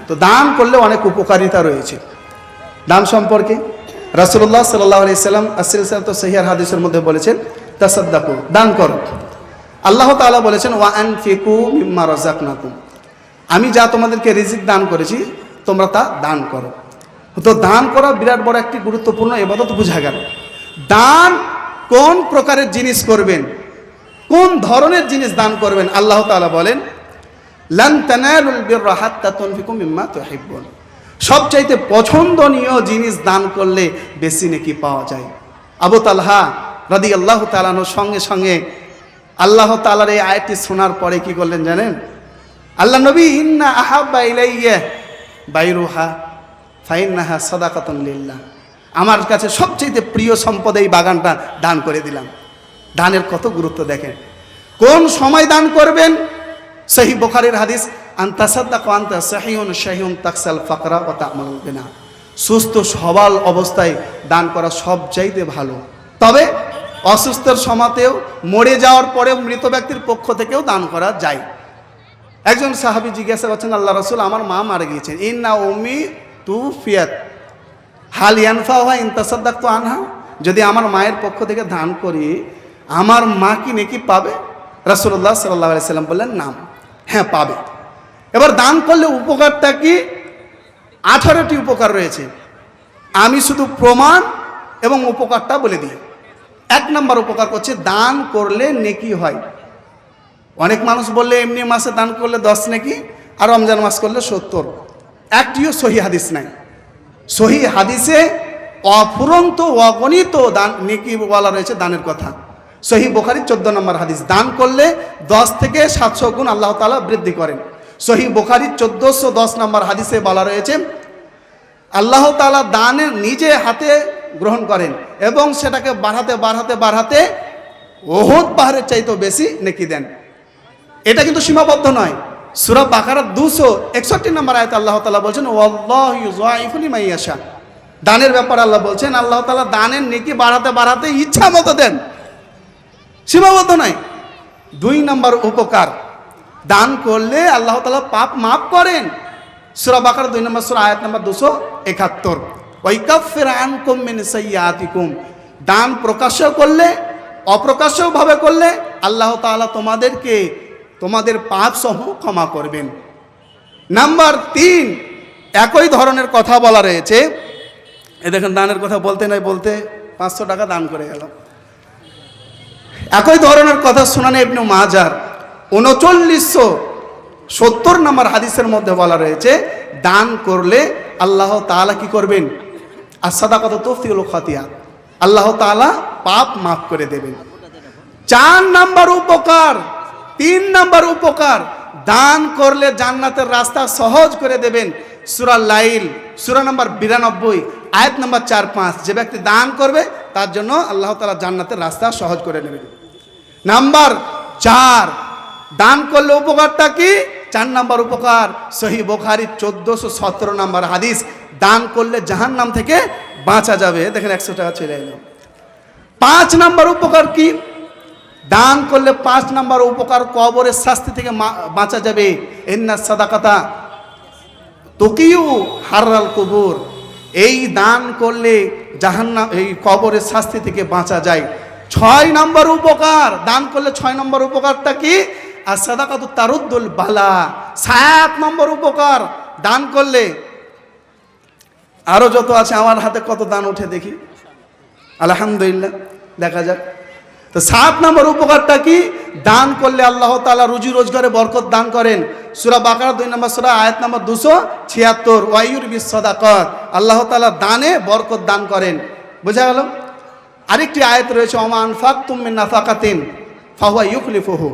তো দান করলে অনেক উপকারিতা রয়েছে। দান সম্পর্কে রাসূলুল্লাহ সাল্লাল্লাহু আলাইহি সাল্লাম আসিলসাত সহিহ হাদিসের মধ্যে বলেছেন, তাসাদ্দাকু, দান করো। আল্লাহ তাআলা বলেছেন, ওয়া আনফিকু মিম্মা রাযাকনাকুম, আমি যা তোমাদেরকে রিজিক দান করেছি তোমরা তা দান করো। তো দান করা বিরাট বড় একটি গুরুত্বপূর্ণ ইবাদত বোঝা গেল। দান কোন প্রকারের জিনিস করবেন, কোন ধরনের জিনিস দান করবেন, আল্লাহ তাআলা বলেন, লান তানালুল বিররা হাত্তা তুনফিকু মিম্মা তুহিব্বুন, সবচাইতে পছন্দনীয় জিনিস দান করলে বেশি নেকি পাওয়া যায়। আবু তালহা রাদিয়াল্লাহু তাআলা আনহুর সঙ্গে সঙ্গে আল্লাহ তাআলার এই আয়াতটি শোনার পরে কি করলেন জানেন? আল্লাহ নবী, ইন্না আহাব্বা ইলাইয়া বাইরুহা ফাইন্নাহা সাদাকাতুন লিল্লাহ, আমার কাছে সবচেয়ে প্রিয় সম্পদ এই বাগানটা দান করে দিলাম। দানের কত গুরুত্ব দেখেন। কোন সময় দান করবেন? সহিহ বুখারীর হাদিস, আনতা সাদাকা আনতা সাহিহুন শাহিহুন তাকসাল ফাকরা ওয়া তা'মালুল বিনা, সুস্থ সবল অবস্থায় দান করা সবচাইতে ভালো। তবে অসুস্থের সময়তেও, মরে যাওয়ার পরেও মৃত ব্যক্তির পক্ষ থেকেও দান করা যায়। একজন সাহাবী জিজ্ঞাসা করছেন, আল্লাহ রাসূল, আমার মা মারা গিয়েছেন, ইন্না উম্মি তুফিয়াত হাল ইয়ানফাউহা ইন তাসাদ্দাকতু আনহা, যদি আমার মায়ের পক্ষ থেকে দান করি আমার মা কি নেকি পাবে? রাসূলুল্লাহ সাল্লাল্লাহু আলাইহি সাল্লাম বললেন, নাম, হ্যাঁ পাবে। এবার দান করলে উপকারটা কি? 18টি উপকার রয়েছে। আমি শুধু প্রমাণ এবং উপকারটা বলে দিই। 1 নম্বর উপকার করছে, দান করলে নেকি হয়। অনেক মানুষ বললে এমনি মাসে দান করলে 10 নেকি, আর রমজান মাস করলে 70। একটিও সহিহ হাদিস নাই। সহিহ হাদিসে অফুরন্ত অগণিত দান নেকি বলা রয়েছে দানের কথা। সহিহ বুখারী 14 নম্বর হাদিস, দান করলে 10 থেকে 700 গুণ আল্লাহ তাআলা বৃদ্ধি করেন। সহিহ বুখারী 1410 নম্বর হাদিসে বলা রয়েছে, আল্লাহ তাআলা দানের নিজে হাতে গ্রহণ করেন এবং সেটাকে বাড়াতে বাড়াতে বাড়াতে উহুদ পাহাড়ের চাইতেও বেশি নেকি দেন। এটা কিন্তু সীমাবদ্ধ নয়। সূরা বাকারার 261 নম্বর আয়াতে আল্লাহ তাআলা বলছেন, ওয়াল্লাহু ইউযাইফু লিমান ইয়াশা, দানের ব্যাপারে আল্লাহ বলছেন, আল্লাহ তাআলা দানের নেকি বাড়াতে বাড়াতে ইচ্ছা মতো দেন, সীমাবদ্ধ নয়। 2 নম্বর উপকার, দান করলে আল্লাহ তাআলা পাপ মাফ করেন। সূরা বাকারা 2 নম্বর সূরা আয়াত নম্বর 271, ওয়া ইয়াকাফিরু আনকুম মিন সাইয়্যাতিকুম, দান প্রকাশ্য করলে অপ্রকাশ্যভাবে করলে আল্লাহ তাআলা তোমাদেরকে তোমাদের পাপ সমূহ ক্ষমা করবেন। নাম্বার 3, একই ধরনের কথা বলা রয়েছে। এই দেখেন, দানের কথা বলতে নাই বলতে 500 টাকা দান করে গেল। একই ধরনের কথা সুনানে ইবনে মাজার 3970 নম্বর হাদিসের মধ্যে বলা রয়েছে, দান করলে আল্লাহ তাআলা কি করবেন? as-সাদাকাতু তুফতিউল খাতিয়া, আল্লাহ তাআলা পাপ মাফ করে দেবেন। 4 নম্বর উপকার, 3 নম্বর উপকার, দান করলে জান্নাতের রাস্তা সহজ করে দেবেন। সূরা লাইল সূরা নম্বর 92 আয়াত নম্বর 4-5, যে ব্যক্তি দান করবে তার জন্য আল্লাহ তাআলা জান্নাতের রাস্তা সহজ করে নেবেন। নাম্বার 4, দান করলে উপকারটা কি? 4 নম্বর উপকার, সহিহ বুখারী 1417 নম্বর হাদিস, দান করলে জাহান্নাম থেকে বাঁচা যাবে। দেখেন 100 টাকা চলে এলো। 5 নম্বর উপকার কি? দান করলে 5 নম্বর উপকার, কবরের শাস্তি থেকে বাঁচা যাবে। ইন্নাস সাদাকাতা তুকিউ হাররাল কুবুর, এই দান করলে জাহান্নাম, এই কবরের শাস্তি থেকে বাঁচা যায়। 6 নম্বর উপকার, দান করলে 6 নম্বর উপকারটা কি? আর সাদাকাতু তারুদ্দুল বালা। 7 নম্বর উপকার, দান করলে, আরো যত আছে আমার হাতে কত দান উঠে দেখি, আলহামদুলিল্লাহ, দেখা যাক। তো 7 নম্বর উপকারটা কি? দান করলে আল্লাহ তাআলা রুজি রোজগারে বরকত দান করেন। সূরা বাকারা 2 নম্বর সূরা আয়াত নম্বর 276, ওয়া ইউরবিস সাদাকাত, আল্লাহ তাআলা দানে বরকত দান করেন। বোঝা গেল? আরেকটি আয়াত রয়েছে, ওমা আনফাকতুম মিন নাফাকাতিন ফাহুয়া ইউখলিফুহু,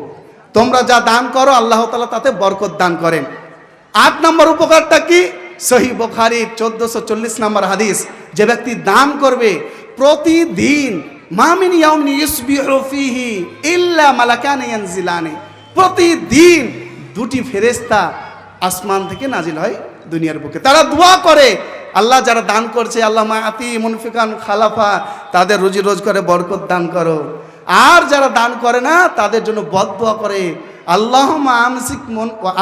তোমরা যা দান করো আল্লাহ তাআলা তাতে বরকত দান করেন। 8 নম্বর উপকারটা কি? সহিহ বুখারী 1440 নম্বর হাদিস, যে ব্যক্তি দান করবে প্রতিদিন, মা মিন ইয়াউমিন ইউসবিহু ফীহি ইল্লা মালাকান ইয়ানজিলানি, প্রতিদিন 2টি ফেরেশতা আসমান থেকে নাজিল হয় দুনিয়ার বুকে। তারা দোয়া করে, আল্লাহ যারা দান করছে, আল্লাহ মাআতি মুনফিকান খালাফা, তাদের রুজি রোজগারে বরকত দান করো। আর যারা দান করে না তাদের জন্য বদদোয়া করে, আল্লাহুম্মা আমসিক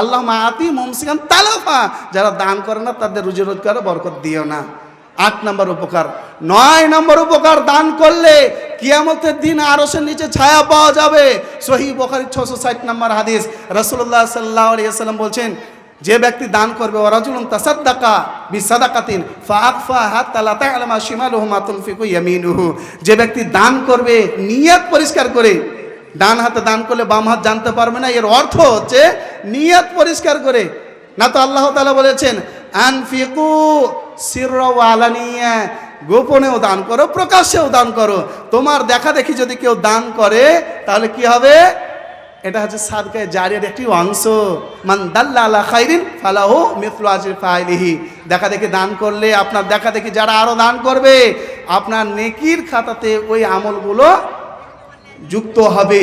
আল্লাহুম্মা আতি মুমসিকান তালাফা, যারা দান করে না তাদের রুজি রোজগারে বরকত দিও না। 8 নম্বর উপকার। 9 নম্বর উপকার, দান করলে কিয়ামতের দিন আরশের নিচে ছায়া পাওয়া যাবে। সহিহ বুখারী 660 নম্বর হাদিস, রাসূলুল্লাহ সাল্লাল্লাহু আলাইহি ওয়াসাল্লাম বলছেন, যে ব্যক্তি দান করবে, ওয়ারাজুলুন তাসাদ্দাকা বিসাদাকাতিন ফাআকফা হাত্তা লা তা'লামা শিমালুহু মা তুনফিকু ইয়ামিনুহু, যে ব্যক্তি দান করবে নিয়ত পরিষ্কার করে, ডান হাতে দান করলে বাম হাত জানতে পারবে না, এর অর্থ হচ্ছে নিয়ত পরিষ্কার করে। না তো আল্লাহ তাআলা বলেছেন আনফিকু সিররা ওয়া আলানিয়া, গোপনেও দান করো প্রকাশ্যেও দান করো। তোমার দেখা দেখি যদি কেউ দান করে তাহলে কি হবে? এটা হচ্ছে সাদকায়ে জারিয়ার একটি অংশ। মান দাল্লা আলা খাইরিন ফালাহু মিসলু আজরি ফাইলিহি, দেখা দেখি দান করলে আপনার দেখা দেখি যারা আরো দান করবে, আপনার নেকির খাতাতে ওই আমলগুলো যুক্ত হবে,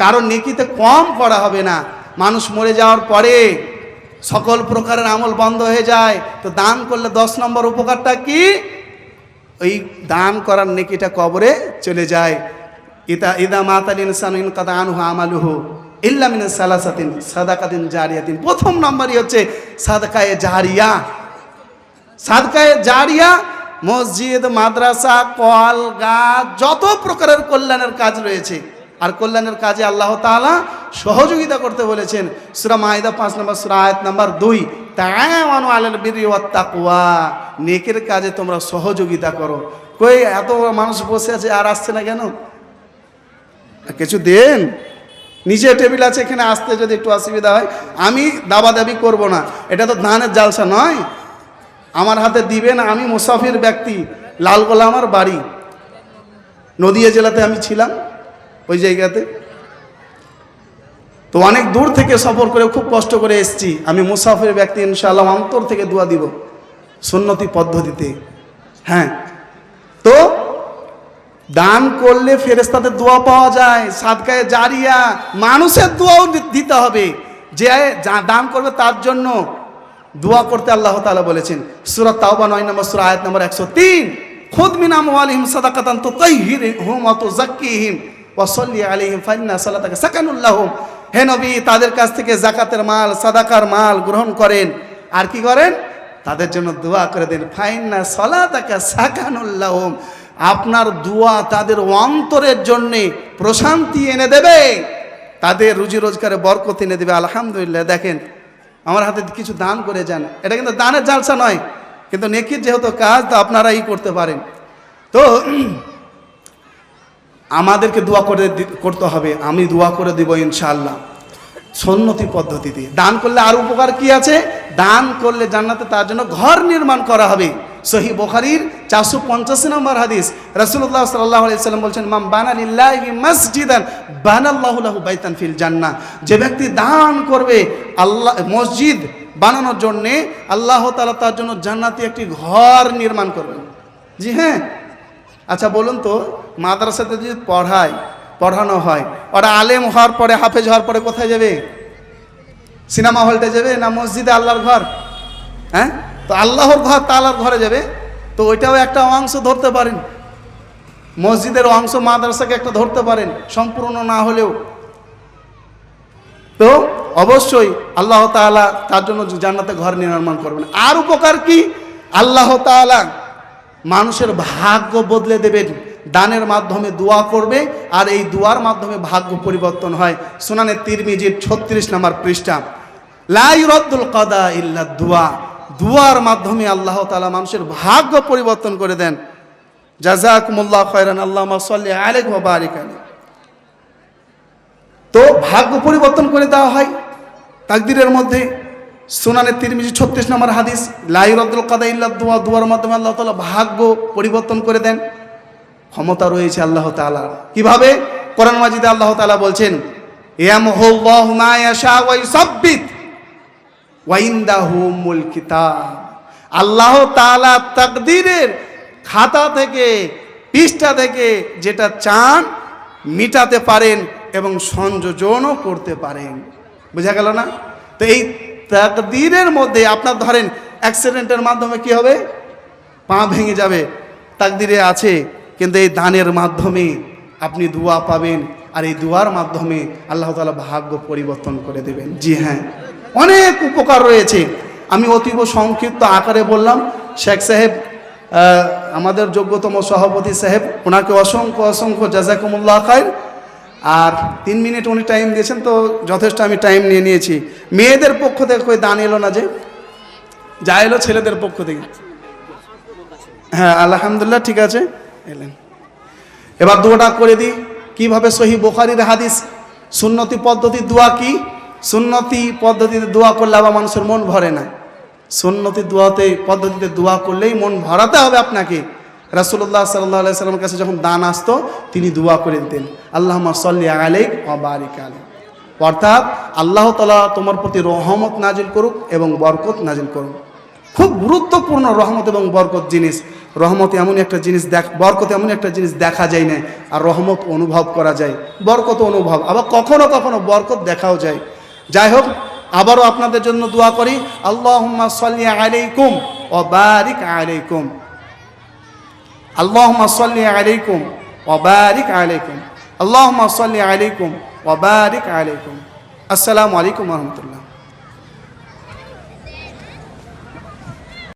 কারণ নেকিতে কম করা হবে না। মানুষ মরে যাওয়ার পরে সকল প্রকারের আমল বন্ধ হয়ে যায়, তো দান করলে 10 নম্বর উপকারটা কি? ওই দান করার নেকিটা কবরে চলে যায়। ইদা মাতাল ইনসানু ইনকাতা আনহু আমালুহু ইল্লা মিন সালাসাতিন সাদাকাতিন জারিয়াতিন। প্রথম নম্বরই হচ্ছে সাদকায়ে জারিয়া। সাদকায়ে জারিয়া মসজিদ, মাদ্রাসা, কল, গাছ, যত প্রকারের কল্যাণের কাজ রয়েছে, আর কল্যাণের কাজে আল্লাহ তাআলা সহযোগিতা করতে বলেছেন। সূরা মাইদা 5 নম্বর সূরা আয়াত নম্বর 2, তাআওয়ানু আলাল বিররি ওয়াত তাকওয়া, নেকের কাজে তোমরা সহযোগিতা করো। কই এত মানুষ বসে আছে আর আসছে না কেন? কিছু দেন, নিচে টেবিল আছে, এখানে আসতে যদি একটু অসুবিধা হয়। আমি দাবাদাবি করব না, এটা তো ধানের জালসা নয়। আমার হাতে দিবেন, আমি মুসাফির ব্যক্তি, লালগোলা আমার বাড়ি, নদিয়া জেলাতে আমি ছিলাম ওই জায়গাতে, তো অনেক দূর থেকে সফর করে খুব কষ্ট করে এসেছি। আমি মুসাফির ব্যক্তি, ইনশাআল্লাহ অন্তর থেকে দোয়া দিব সুন্নতি পদ্ধতিতে। হ্যাঁ, তো দান করলে ফেরেশতাদের দোয়া পাওয়া যায়। সাদকায়ে জারিয়া, মানুষের দোয়াও দিতে হবে, যে দান করবে তার জন্য দোয়া করতে আল্লাহ তাআলা বলেছেন। সূরা তাওবা 9 নম্বর সূরা আয়াত নম্বর 103, খুদ মিন আমওয়ালিহিম সাদাকাতান তুতাহহিরুহুম ওয়া তুযাক্কিহিম ওয়া সাল্লি আলাইহিম ফাইন্না সালাতাকা সাকানুল লাহুম। হে নবী, তাদের কাছ থেকে যাকাতের মাল, সাদাকার মাল গ্রহণ করেন, আর কি করেন? তাদের জন্য দোয়া করে দেন। ফাইন্না সালাতাকা সাকানুল লাহুম, আপনার দোয়া তাদের অন্তরের জন্যে প্রশান্তি এনে দেবে, তাদের রুজি রোজগারে বরকত এনে দেবে। আলহামদুলিল্লাহ, দেখেন আমার হাতে কিছু দান করে যান, এটা কিন্তু দানের জালসা নয়, কিন্তু নেকির যেহেতু কাজ, তো আপনারাই করতে পারেন। তো আমাদেরকে দোয়া করতে হবে, আমি দোয়া করে দিব ইনশাআল্লাহ সুন্নতি পদ্ধতিতে। দান করলে আর উপকার কি আছে? দান করলে জান্নাতে তার জন্য ঘর নির্মাণ করা হবে। সহিহ বুখারীর 485 নম্বর হাদিস, রাসূলুল্লাহ সাল্লাল্লাহু আলাইহি ওয়াসাল্লাম বলেছেন, মান বানা লিল্লাহি মাসজিদান বানাল্লাহু লাহু বাইতান ফিল জান্নাহ, যে ব্যক্তি দান করবে আল্লাহ মসজিদ বানানোর জন্য, আল্লাহ তাআলা তার জন্য জান্নাতে একটি ঘর নির্মাণ করবেন। জি হ্যাঁ। আচ্ছা বলুন তো, মাদ্রাসাতে যদি পড়ানো হয়, ওরা আলেম হওয়ার পরে, হাফেজ হওয়ার পরে কোথায় যাবে? সিনেমা হলটা যাবে না মসজিদে আল্লাহর ঘর? হ্যাঁ, তো আল্লাহর ঘর তাআলার ঘরে যাবে, তো ওইটাও একটা অংশ ধরতে পারেন, মসজিদের অংশ মাদ্রাসাকে একটা ধরতে পারেন, সম্পূর্ণ না হলেও। তো অবশ্যই আল্লাহ তাআলা তার জন্য জান্নাতে ঘর নির্মাণ করবেন। আর উপকার কি? আল্লাহ তাআলা মানুষের ভাগ্য বদলে দেবেন। দানের মাধ্যমে দোয়া করবে, আর এই দোয়ার মাধ্যমে ভাগ্য পরিবর্তন হয়। সুনানে তিরমিজির 36 নম্বর পৃষ্ঠা, লা ইউরাদ্দুল কাদা ইল্লা দুআ, দুয়ার মাধ্যমে আল্লাহ তাআলা মানুষের ভাগ্য পরিবর্তন করে দেন। জাযাকুমুল্লাহু খায়রান, আল্লাহুম্মা সাল্লি আলাইহি ওয়া বারিক আলাইহি। তো ভাগ্য পরিবর্তন করে দেওয়া হয় তাকদীরের মধ্যে। সুনানে তিরমিজি 36 নম্বর হাদিস, লা ইউরাদ্দুল কাদা ইল্লা দুআ, দুয়ার মাধ্যমে আল্লাহ তাআলা ভাগ্য পরিবর্তন করে দেন। ক্ষমতা রয়েছে আল্লাহ তাআলার। কিভাবে? কোরআন মাজিদে আল্লাহ তাআলা বলছেন, ইয়ামহুল্লাহু মা ইয়াশা ওয়া ইউসাব্বিত ওয়া ইনদাহু উম্মুল কিতাব। আল্লাহ তাআলা তাকদীরের খাতা থেকে, পৃষ্ঠা থেকে যেটা চান মিটাতে পারেন এবং সংযোজনও করতে পারেন। বুঝা গেল না? তো এই তাকদীরের মধ্যে আপনার ধরেন অ্যাক্সিডেন্টের মাধ্যমে কি হবে? পা ভেঙে যাবে, তাকদীরে আছে, কিন্তু এই দানের মাধ্যমে আপনি দোয়া পাবেন, আর এই দোয়ার মাধ্যমে আল্লাহ তাআলা ভাগ্য পরিবর্তন করে দেবেন। জি হ্যাঁ, অনেক উপকার রয়েছে। আমি অতীব সংক্ষিপ্ত আকারে বললাম। শেখ সাহেব, আমাদের যোগ্যতম সভাপতি সাহেব, ওনাকে অসংখ্য অসংখ্য জাযাকুমুল্লাহ খায়র। আর 3 মিনিট উনি টাইম দিয়েছেন, তো যথেষ্ট আমি টাইম নিয়ে নিয়েছি। মেয়েদের পক্ষ থেকে কই দান এলো না, যে যা এলো ছেলেদের পক্ষ থেকে। হ্যাঁ আলহামদুলিল্লাহ, ঠিক আছে, এলেন। এবার দোয়াটা করে দিই কিভাবে। সহিহ বুখারীর হাদিস, সুন্নতি পদ্ধতির দোয়া কি? সুন্নতি পদ্ধতিতে দোয়া করলে আবার মানুষের মন ভরে না। সুন্নতি দোয়াতে পদ্ধতিতে দোয়া করলেই মন ভরাতে হবে আপনাকে। রাসূলুল্লাহ সাল্লাল্লাহু আলাইহি সাল্লামের কাছে যখন দান আসতো, তিনি দোয়া করে দিতেন, আল্লাহুম্মা সাল্লি আলাইহি ওয়া বারিক আলাইহি, অর্থাৎ আল্লাহ তাআলা তোমার প্রতি রহমত নাজিল করুক এবং বরকত নাজিল করুক। খুব গুরুত্বপূর্ণ রহমত এবং বরকত জিনিস। রহমত এমন একটা জিনিস, বরকত এমন একটা জিনিস দেখা যায় না, আর রহমত অনুভব করা যায়, বরকত অনুভব, আবার কখনো কখনো বরকত দেখাও যায়। যাই হোক, আবারও আপনাদের জন্য দোয়া করি, আল্লাহুম্মা সাল্লি আলাইকুম ওয়া বারিক আলাইকুম, আল্লাহুম্মা সাল্লি আলাইকুম ওয়া বারিক আলাইকুম, আল্লাহুম্মা সাল্লি আলাইকুম ওয়া বারিক আলাইকুম। আসসালামু আলাইকুম ওয়া রাহমাতুল্লাহ।